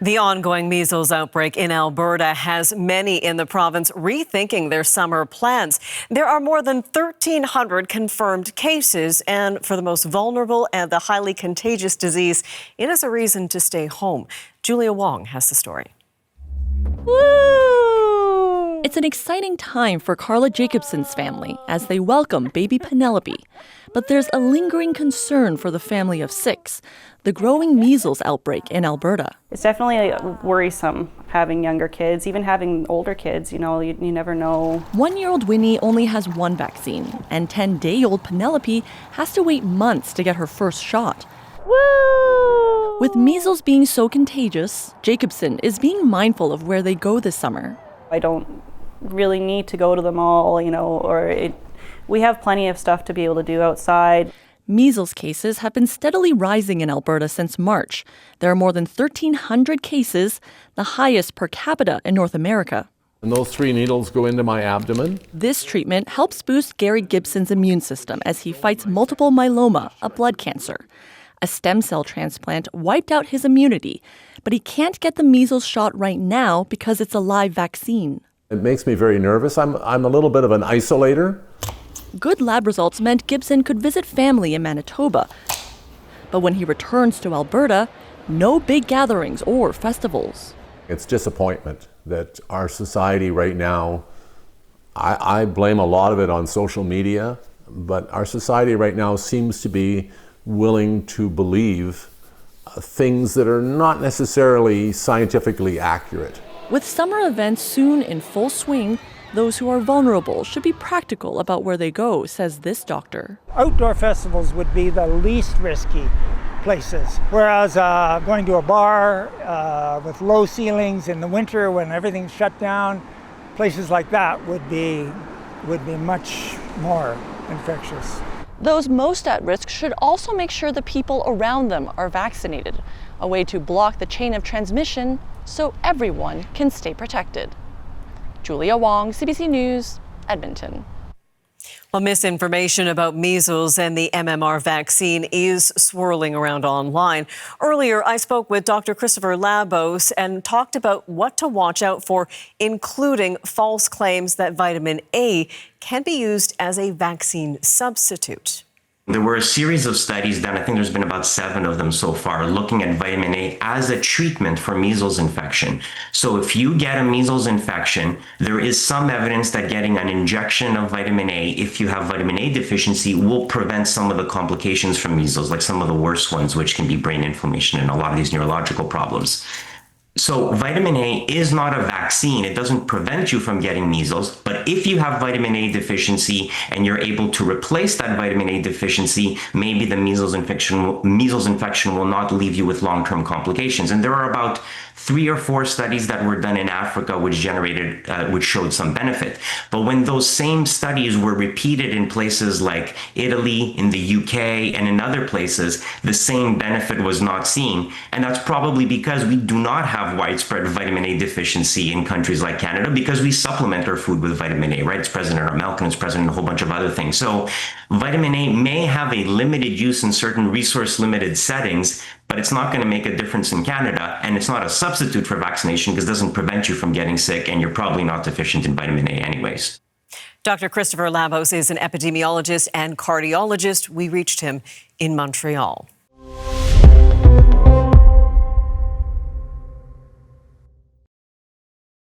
The ongoing measles outbreak in Alberta has many in the province rethinking their summer plans. There are more than 1,300 confirmed cases, and for the most vulnerable and the highly contagious disease, it is a reason to stay home. Julia Wong has the story. Woo! It's an exciting time for Carla Jacobson's family as they welcome baby Penelope. But there's a lingering concern for the family of 6, the growing measles outbreak in Alberta. It's definitely worrisome having younger kids, even having older kids, you never know. 1-year-old Winnie only has one vaccine, and 10-day-old Penelope has to wait months to get her first shot. Woo! With measles being so contagious, Jacobson is being mindful of where they go this summer. I don't really need to go to the mall, we have plenty of stuff to be able to do outside. Measles cases have been steadily rising in Alberta since March. There are more than 1,300 cases, the highest per capita in North America. And those 3 needles go into my abdomen. This treatment helps boost Gary Gibson's immune system as he fights multiple myeloma, a blood cancer. A stem cell transplant wiped out his immunity, but he can't get the measles shot right now because it's a live vaccine. It makes me very nervous. I'm a little bit of an isolator. Good lab results meant Gibson could visit family in Manitoba. But when he returns to Alberta, no big gatherings or festivals. It's disappointment that our society right now, I blame a lot of it on social media, but our society right now seems to be willing to believe things that are not necessarily scientifically accurate. With summer events soon in full swing, those who are vulnerable should be practical about where they go, says this doctor. Outdoor festivals would be the least risky places, whereas going to a bar with low ceilings in the winter when everything's shut down, places like that would be much more infectious. Those most at risk should also make sure the people around them are vaccinated, a way to block the chain of transmission so everyone can stay protected. Julia Wong, CBC News, Edmonton. Well, misinformation about measles and the MMR vaccine is swirling around online. Earlier, I spoke with Dr. Christopher Labos and talked about what to watch out for, including false claims that vitamin A can be used as a vaccine substitute. There were a series of studies done, I think there's been about 7 of them so far, looking at vitamin A as a treatment for measles infection. So if you get a measles infection, there is some evidence that getting an injection of vitamin A, if you have vitamin A deficiency, will prevent some of the complications from measles, like some of the worst ones, which can be brain inflammation and a lot of these neurological problems. So vitamin A is not a vaccine. It doesn't prevent you from getting measles, but if you have vitamin A deficiency and you're able to replace that vitamin A deficiency, maybe the measles infection will not leave you with long-term complications. And there are about 3 or 4 studies that were done in Africa which showed some benefit. But when those same studies were repeated in places like Italy, in the UK, and in other places, the same benefit was not seen. And that's probably because we do not have widespread vitamin A deficiency in countries like Canada because we supplement our food with vitamin A, right? It's present in our milk and it's present in a whole bunch of other things. So vitamin A may have a limited use in certain resource-limited settings, but it's not going to make a difference in Canada, and it's not a substitute for vaccination because it doesn't prevent you from getting sick, and you're probably not deficient in vitamin A anyways. Dr. Christopher Labos is an epidemiologist and cardiologist. We reached him in Montreal.